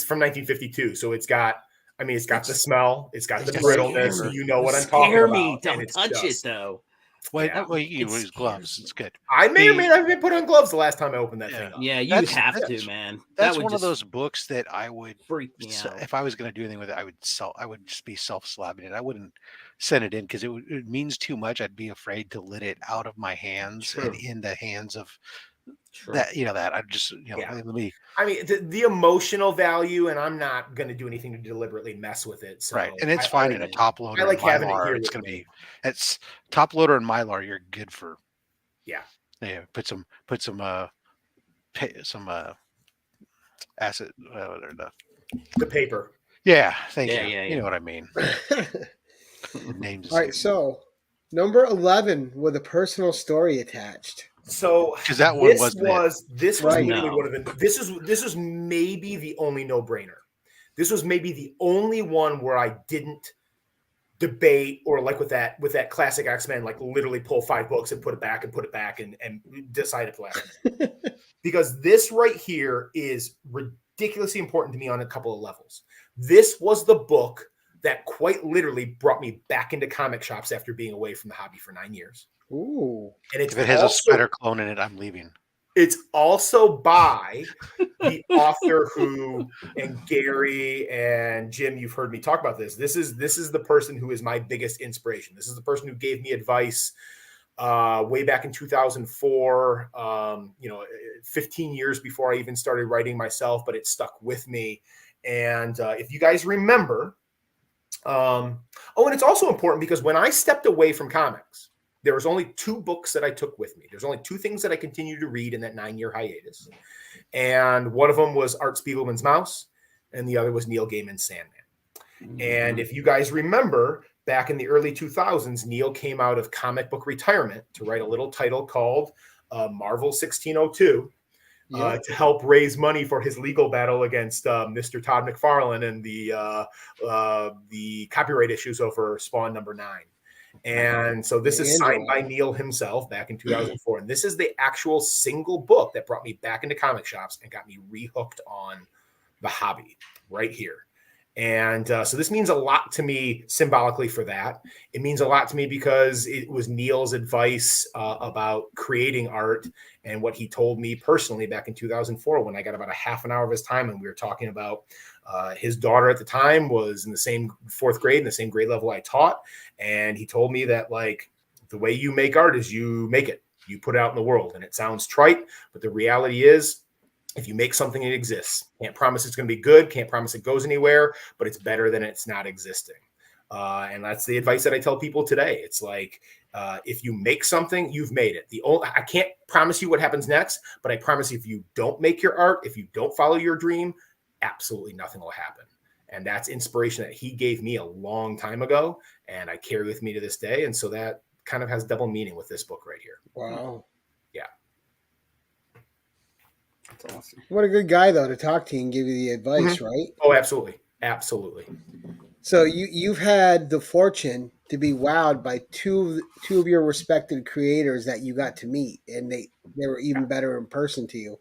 D: from 1952, so it's got the smell, it's got the brittleness. You know what I'm talking about.
C: Me, don't touch it though.
B: Well, you can use gloves. It's good.
D: I may or may not have put on gloves the last time I opened that thing up.
C: Yeah, you have to, man.
B: That's one of those books that I would
C: freak me out.
B: If I was going to do anything with it, I would just be self-slabbing it. I wouldn't send it in because it means too much. I'd be afraid to let it out of my hands and in the hands of that. That I'd just let me.
D: I mean, the emotional value, and I'm not going to do anything to deliberately mess with it. So
B: right, and it's fine in a top loader.
D: I like having it here.
B: It's going to be top loader and Mylar. You're good for.
D: Yeah.
B: Put some acid.
D: The paper.
B: Yeah, thank you.
C: Yeah.
B: You know what I mean. Names.
A: All right, so number 11 with a personal story attached.
D: So
B: because that one was
D: literally one of the. This is maybe the only no-brainer. This was maybe the only one where I didn't debate or like with that classic X-Men, like literally pull 5 books and put it back and decide at the last minute. Because this right here is ridiculously important to me on a couple of levels. This was the book that quite literally brought me back into comic shops after being away from the hobby for 9 years.
A: Ooh.
D: And
B: if it has a spider clone in it, I'm leaving.
D: It's also by the author who, and Gary and Jim, you've heard me talk about this. This is the person who is my biggest inspiration. This is the person who gave me advice way back in 2004, 15 years before I even started writing myself, but it stuck with me. And if you guys remember, and it's also important because when I stepped away from comics, there was only 2 books that I took with me. There's only 2 things that I continued to read in that 9-year hiatus. And one of them was Art Spiegelman's Mouse, and the other was Neil Gaiman's Sandman. Mm-hmm. And if you guys remember, back in the early 2000s, Neil came out of comic book retirement to write a little title called Marvel 1602 to help raise money for his legal battle against Mr. Todd McFarlane and the copyright issues over Spawn #9. And so this is signed by Neil himself back in 2004. And this is the actual single book that brought me back into comic shops and got me rehooked on the hobby right here. And so this means a lot to me symbolically for that. It means a lot to me because it was Neil's advice about creating art and what he told me personally back in 2004 when I got about a half an hour of his time. And we were talking about his daughter at the time was in the same fourth grade, in the same grade level I taught. And he told me that, like, the way you make art is you make it, you put it out in the world. And it sounds trite, but the reality is, if you make something, it exists. Can't promise it's going to be good. Can't promise it goes anywhere, but it's better than it's not existing. And that's the advice that I tell people today. It's like, if you make something, you've made it. I can't promise you what happens next, but I promise you, if you don't make your art, if you don't follow your dream, absolutely nothing will happen. And that's inspiration that he gave me a long time ago, and I carry with me to this day. And so that kind of has double meaning with this book right here.
A: Wow.
D: Yeah.
C: That's awesome.
A: What a good guy, though, to talk to you and give you the advice, right?
D: Oh, absolutely. Absolutely.
A: So you've had the fortune to be wowed by two of your respected creators that you got to meet, and they were even better in person to you.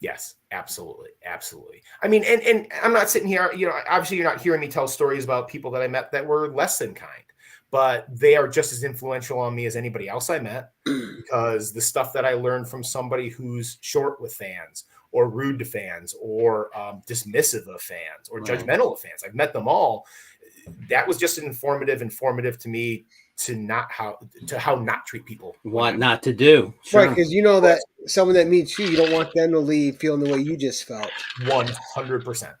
D: Yes, absolutely. Absolutely. I mean, and I'm not sitting here, obviously you're not hearing me tell stories about people that I met that were less than kind, but they are just as influential on me as anybody else I met, because the stuff that I learned from somebody who's short with fans or rude to fans or dismissive of fans or judgmental of fans, I've met them all. That was just informative to me how not treat people.
C: What not to do.
A: Sure. Right, because you know that someone that meets you don't want them to leave feeling the way you just felt.
D: 100%.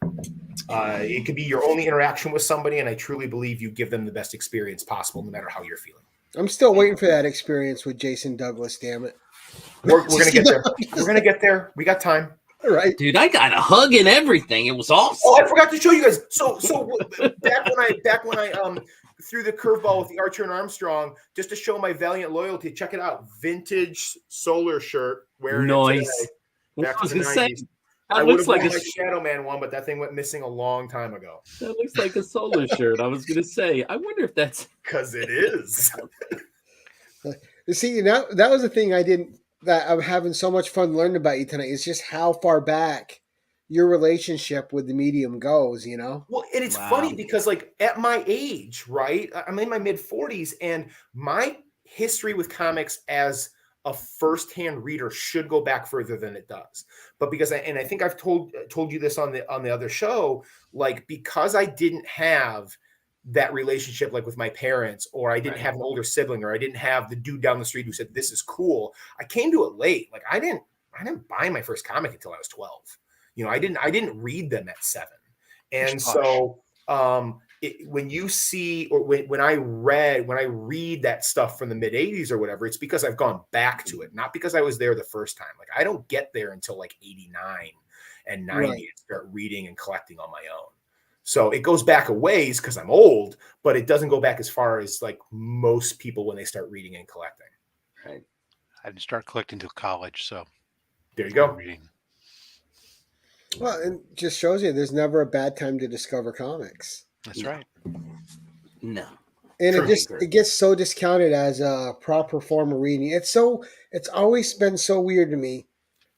D: It could be your only interaction with somebody, and I truly believe you give them the best experience possible, no matter how you're feeling.
A: I'm still waiting for that experience with Jason Douglas, damn it.
D: We're going to get there. We're going to get there. We got time.
A: All right.
C: Dude, I got a hug and everything. It was awesome.
D: Oh, I forgot to show you guys. So back when I threw the curveball with the Archer and Armstrong, just to show my valiant loyalty, check it out. Vintage solar shirt wearing
C: nice.
D: It today, back to the 90s.
C: That
D: I would
C: looks
D: have
C: like
D: worn my Shadow Man one, but that thing went missing a long time ago.
C: That looks like a solar shirt. I was going to say, I wonder if that's...
D: Because it is.
A: See, that was the thing that I'm having so much fun learning about you tonight, is just how far back your relationship with the medium goes, you know?
D: Well, and it's funny because, like, at my age, right, I'm in my mid-40s, and my history with comics as a first-hand reader should go back further than it does. But because I think I've told you this on the other show, like, because I didn't have that relationship, like with my parents, or I didn't have an older sibling, or I didn't have the dude down the street who said, this is cool. I came to it late. Like, I didn't buy my first comic until I was 12. I didn't read them at 7. And so when you see, or when I read that stuff from the mid 80s or whatever, it's because I've gone back to it, not because I was there the first time. Like, I don't get there until like 89 and 90 and start reading and collecting on my own. So it goes back a ways because I'm old, but it doesn't go back as far as like most people when they start reading and collecting.
C: Right.
B: I didn't start collecting until college, so
D: there you go.
B: Reading.
A: Well, it just shows you there's never a bad time to discover comics.
B: That's right.
C: No.
A: And it gets so discounted as a proper form of reading. It's always been so weird to me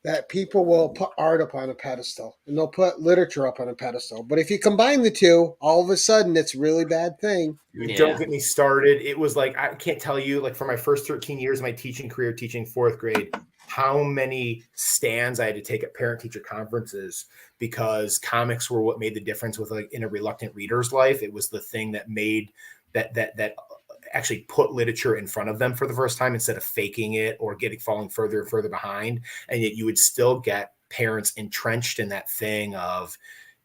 A: that people will put art up on a pedestal and they'll put literature up on a pedestal. But if you combine the two, all of a sudden it's a really bad thing.
D: Don't get me started. It was like, I can't tell you, like, for my first 13 years of my teaching career, teaching 4th grade, how many stands I had to take at parent-teacher conferences because comics were what made the difference with, like, in a reluctant reader's life. It was the thing that made that actually put literature in front of them for the first time instead of faking it or falling further and further behind. And yet you would still get parents entrenched in that thing of,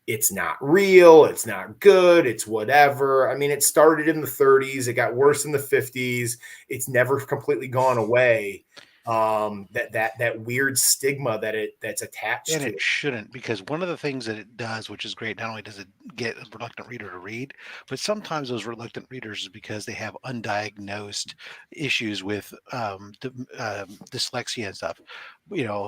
D: it's not real, it's not good, it's whatever. I mean, it started in the 30s, it got worse in the 50s. It's never completely gone away. That weird stigma that's attached
B: and
D: to
B: it shouldn't, because one of the things that it does, which is great, not only does it get a reluctant reader to read, but sometimes those reluctant readers is because they have undiagnosed issues with dyslexia and stuff.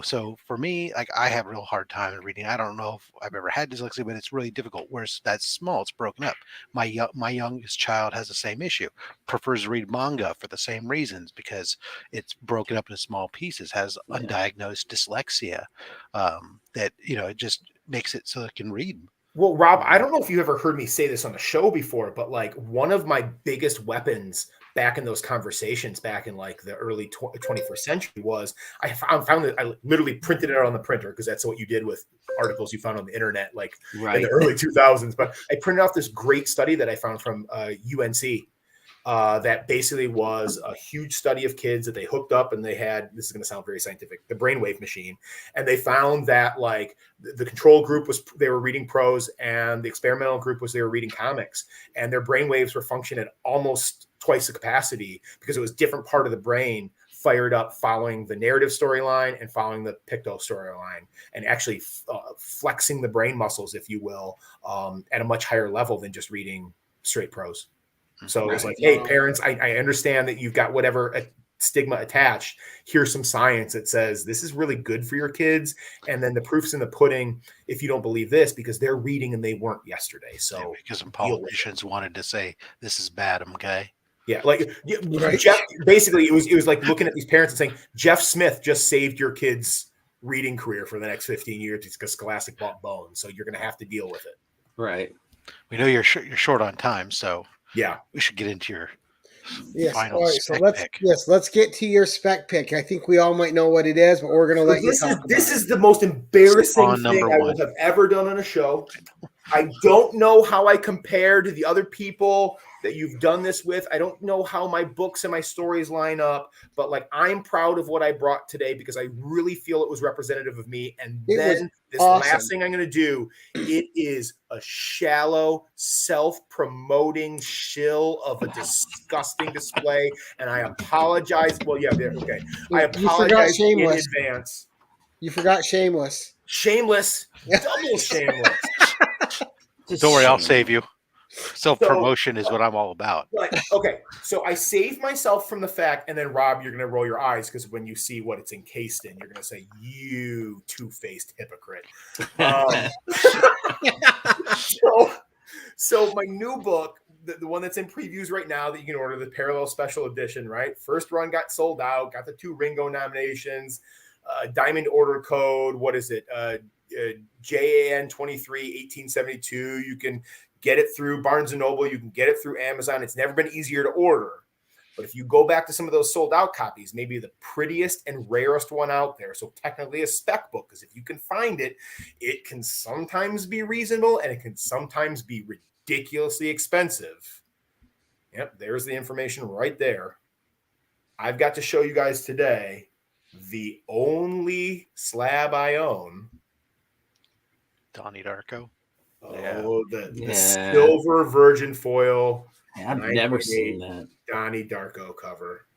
B: so for me, like I have a real hard time in reading. I don't know if I've ever had dyslexia, but it's really difficult. Whereas that's small, it's broken up. My youngest child has the same issue. Prefers to read manga for the same reasons because it's broken up into small pieces. Has undiagnosed dyslexia, that it just makes it so it can read.
D: Well, Rob, I don't know if you ever heard me say this on the show before, but like one of my biggest weapons back in those conversations back in like the early 21st century was I found that I literally printed it out on the printer because that's what you did with articles you found on the internet like in the early 2000s. But I printed off this great study that I found from UNC. That basically was a huge study of kids that they hooked up and they had, this is going to sound very scientific, the brainwave machine. And they found that like the control group they were reading prose and the experimental group they were reading comics, and their brainwaves were functioning at almost twice the capacity because it was different part of the brain fired up following the narrative storyline and following the picto storyline, and actually flexing the brain muscles, if you will, at a much higher level than just reading straight prose. So it was like, hey, parents, I understand that you've got whatever stigma attached. Here's some science that says this is really good for your kids. And then the proof's in the pudding if you don't believe this, because they're reading and they weren't yesterday. So
B: because some politicians wanted to say this is bad, okay?
D: Yeah, like Jeff, basically it was like looking at these parents and saying, Jeff Smith just saved your kid's reading career for the next 15 years because Scholastic bought Bones. So you're going to have to deal with it.
C: Right.
B: We know you're short on time, so
D: yeah,
B: we should get into your
A: final all right, spec pick. Let's get to your spec pick. I think we all might know what it is, but we're going to let you talk about it.
D: This is the most embarrassing thing I will have ever done on a show. I don't know how I compare to the other people that you've done this with. I don't know how my books and my stories line up, but like I'm proud of what I brought today because I really feel it was representative of me. And then this last thing I'm going to do, it is a shallow, self-promoting shill of a disgusting display. And I apologize. Well, yeah, okay. I apologize in advance.
A: You forgot Shameless.
D: Shameless. Double shameless.
B: Don't worry, I'll save you. Self-promotion is what I'm all about.
D: Like, okay, so I saved myself from the fact, and then Rob, you're going to roll your eyes because when you see what it's encased in, you're going to say, "You two-faced hypocrite." So my new book, the one that's in previews right now that you can order, the Parallel Special Edition, right? First run got sold out, got the 2 Ringo nominations, Diamond Order Code. What is it? JAN 23 1872. You can get it through Barnes & Noble. You can get it through Amazon. It's never been easier to order. But if you go back to some of those sold out copies, maybe the prettiest and rarest one out there, so technically a spec book, because if you can find it, it can sometimes be reasonable and it can sometimes be ridiculously expensive. Yep, there's the information right there. I've got to show you guys today the only slab I own.
B: Donnie Darko.
D: Oh, the silver virgin foil.
C: I've never seen that.
D: Donnie Darko cover.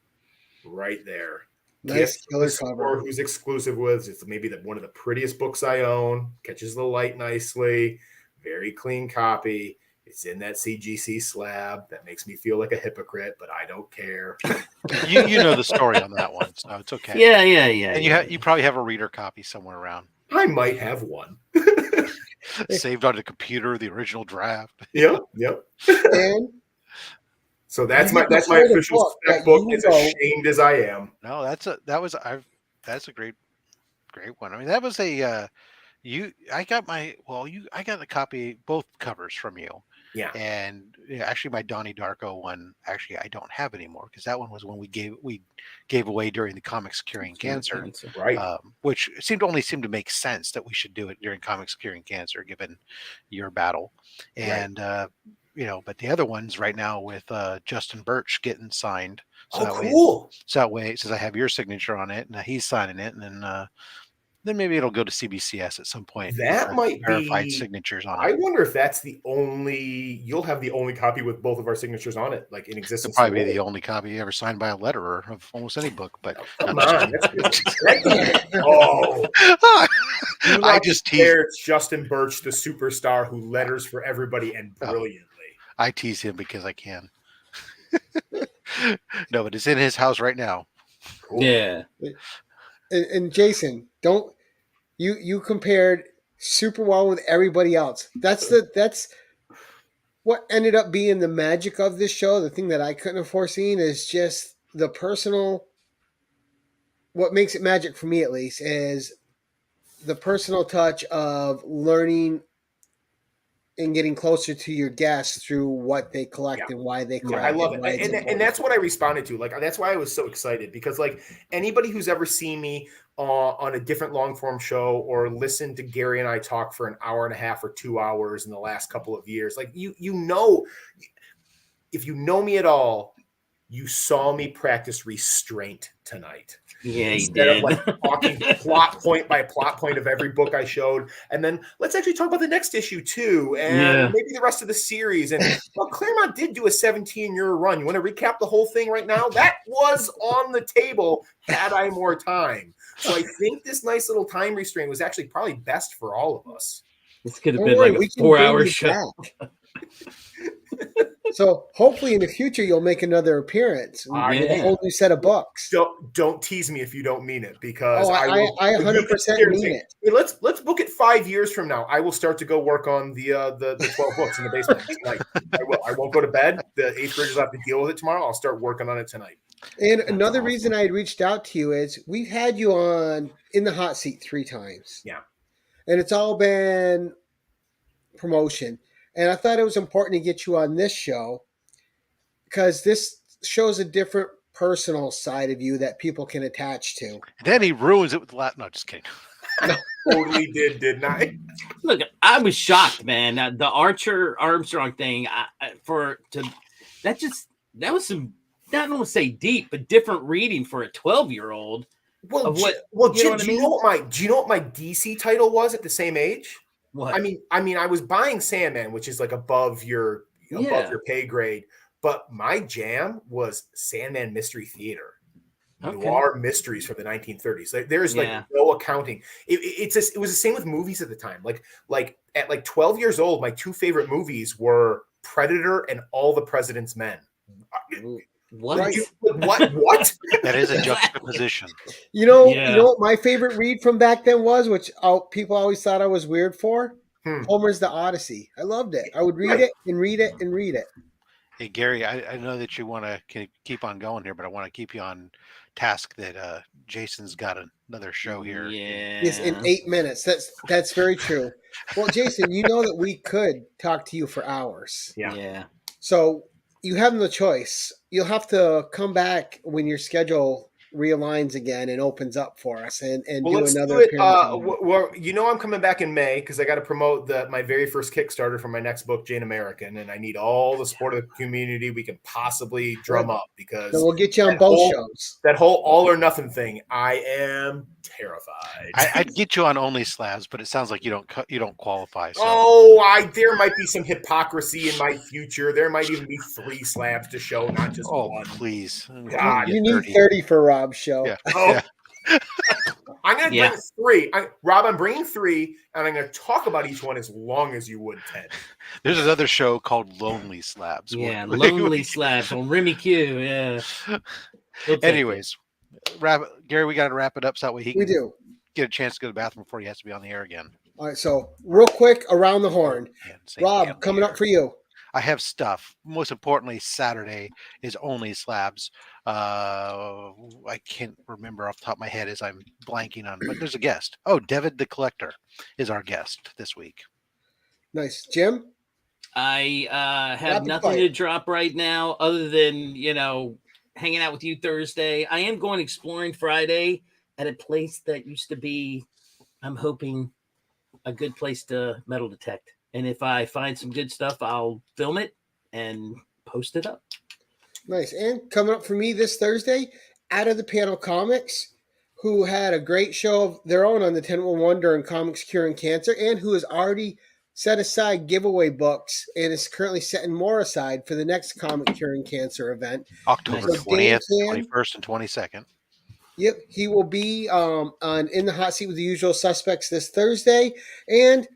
D: Right there.
A: Nice killer cover.
D: Who's exclusive with. It's maybe one of the prettiest books I own. Catches the light nicely. Very clean copy. It's in that CGC slab. That makes me feel like a hypocrite, but I don't care.
B: You know the story on that one, so it's okay.
C: Yeah.
B: And you probably have a reader copy somewhere around.
D: I might have one.
B: Saved on the computer, the original draft.
D: Yep. And so that's my official spec book. As ashamed as I am.
B: No, that's a great one. I mean, that was I got the copy, both covers from you.
D: Yeah.
B: And actually my Donnie Darko one, actually I don't have anymore because that one was one we gave away during the Comics Curing Cancer.
D: Right.
B: Which seemed to make sense that we should do it during Comics Curing Cancer, given your battle. And but the other one's right now with Justin Birch getting signed. So
D: cool.
B: So that way, since I have your signature on it and he's signing it, and then maybe it'll go to CBCS at some point.
D: That might
B: verified
D: be
B: signatures on it.
D: I wonder if that's you'll have the only copy with both of our signatures on it, like in existence.
B: It'll probably be the only copy ever signed by a letterer of almost any book. But
D: come on, I just tease. It's Justin Birch, the superstar who letters for everybody and brilliantly.
B: I tease him because I can. No, but it's in his house right now.
C: Cool. Yeah.
A: And Jason, don't you compared super well with everybody else. That's what ended up being the magic of this show. The thing that I couldn't have foreseen is just the personal. What makes it magic for me, at least, is the personal touch of learning and getting closer to your guests through what they collect and why they collect.
D: I love
A: and why it's
D: it. And that's what I responded to. Like, that's why I was so excited, because like anybody who's ever seen me on a different long form show or listened to Gary and I talk for an hour and a half or 2 hours in the last couple of years, like you know, if you know me at all, you saw me practice restraint tonight.
C: Yeah, he
D: Instead of
C: did.
D: like talking plot point by plot point of every book I showed. And then let's actually talk about the next issue too. And maybe the rest of the series. And well, Claremont did do a 17-year run. You want to recap the whole thing right now? That was on the table had I more time. So I think this nice little time restraint was actually probably best for all of us.
C: This could have been like a 4-hour show.
A: So hopefully in the future you'll make another appearance with a whole new set of books.
D: Don't tease me if you don't mean it, because
A: I 100% mean it.
D: Hey, let's book it 5 years from now. I will start to go work on the 12 books in the basement tonight. I won't go to bed. The 8th graders will have to deal with it tomorrow. I'll start working on it tonight.
A: And another reason I had reached out to you is we've had you on in the hot seat 3 times.
D: Yeah.
A: And it's all been promotion. And I thought it was important to get you on this show because this shows a different personal side of you that people can attach to.
B: Then he ruins it with the last. No, just kidding.
D: Totally didn't I?
C: Look, I was shocked, man. The Archer Armstrong thing, that was some, I don't want to say deep, but different reading for a 12-year-old.
D: Well, do you know what my DC title was at the same age?
C: What?
D: I mean, I was buying Sandman, which is like above your pay grade, but my jam was Sandman Mystery Theater. Noir mysteries from the 1930s. There's no accounting. It was the same with movies at the time. Like at 12 years old, my 2 favorite movies were Predator and All the President's Men.
C: What?
D: Right. What?
B: That is a juxtaposition.
A: You know what my favorite read from back then was, which people always thought I was weird for? Homer's The Odyssey. I loved it. I would read it and read it and read it.
B: Hey, Gary, I know that you want to keep on going here, but I want to keep you on task that Jason's got another show here.
A: Yes, in 8 minutes. That's very true. Well, Jason, you know that we could talk to you for hours.
C: Yeah.
A: So you have no choice. You'll have to come back when your schedule realigns again and opens up for us and do another appearance.
D: Well, I'm coming back in May because I got to promote my very first Kickstarter for my next book, Jane American, and I need all the support of the community we can possibly drum up, because
A: so we'll get you on both shows.
D: That whole all or nothing thing, I am terrified.
B: I'd get you on Only Slabs, but it sounds like you don't qualify. So.
D: There might be some hypocrisy in my future. There might even be 3 slabs to show, not just one.
B: Please,
D: God,
A: you need 30 for Rob's show.
B: Yeah.
D: I'm going to bring 3. Rob, I'm bringing 3, and I'm going to talk about each one as long as you would, Ted.
B: There's another show called Lonely Slabs.
C: Yeah, Lonely Slabs on Remy Q. Yeah.
B: Anyways, Gary, we got to wrap it up so that way he can get a chance to go to the bathroom before he has to be on the air again.
A: All right, so real quick, around the horn. Rob, coming up for you.
B: I have stuff. Most importantly, Saturday is Only Slabs. I can't remember off the top of my head as I'm blanking on, but there's a guest. Oh, David the Collector is our guest this week.
A: Nice. Jim?
C: I have nothing to drop right now other than, hanging out with you Thursday. I am going exploring Friday at a place that used to be, I'm hoping, a good place to metal detect. And if I find some good stuff, I'll film it and post it up.
A: Nice. And coming up for me this Thursday, Out of the Panel Comics, who had a great show of their own on the 1011 during Comics Curing Cancer, and who has already set aside giveaway books and is currently setting more aside for the next Comic Curing Cancer event.
B: October 20th, 21st, and 22nd.
A: Yep. He will be on In the Hot Seat with the Usual Suspects this Thursday. And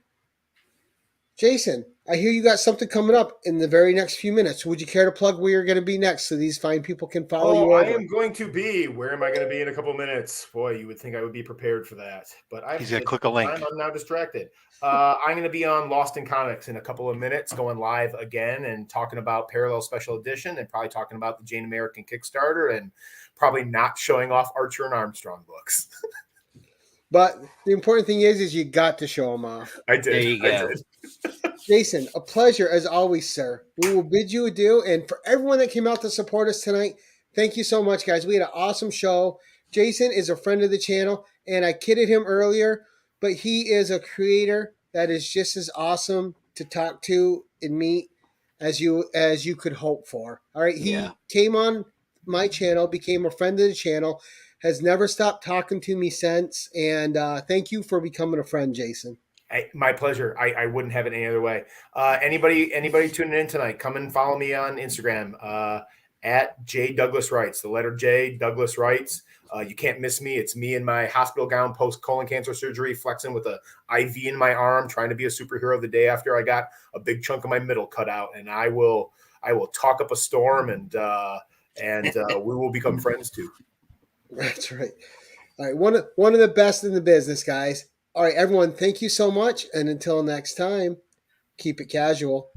A: Jason, I hear you got something coming up in the very next few minutes. Would you care to plug where you're going to be next so these fine people can follow you
D: I
A: over?
D: am going to be. Where am I going to be in a couple minutes? Boy, you would think I would be prepared for that, but
B: He's gonna click a link.
D: I'm now distracted. I'm going to be on Lost in Comics in a couple of minutes, going live again and talking about Parallel Special Edition, and probably talking about the Jane American Kickstarter, and probably not showing off Archer and Armstrong books.
A: But the important thing is you got to show them off.
D: I did.
C: There you go.
A: Jason, a pleasure as always, sir. We will bid you adieu. And for everyone that came out to support us tonight, thank you so much, guys. We had an awesome show. Jason is a friend of the channel, and I kidded him earlier, but he is a creator that is just as awesome to talk to and meet as you could hope for. All right. He came on my channel, became a friend of the channel, has never stopped talking to me since. And thank you for becoming a friend, Jason.
D: My pleasure. I wouldn't have it any other way. Anybody tuning in tonight, come and follow me on Instagram at J Douglas Writes. The letter J Douglas Writes. You can't miss me. It's me in my hospital gown post colon cancer surgery, flexing with a IV in my arm, trying to be a superhero the day after I got a big chunk of my middle cut out. And I will talk up a storm, and we will become friends too.
A: That's right. All right, one of the best in the business, guys. All right, everyone, thank you so much. And until next time, keep it casual.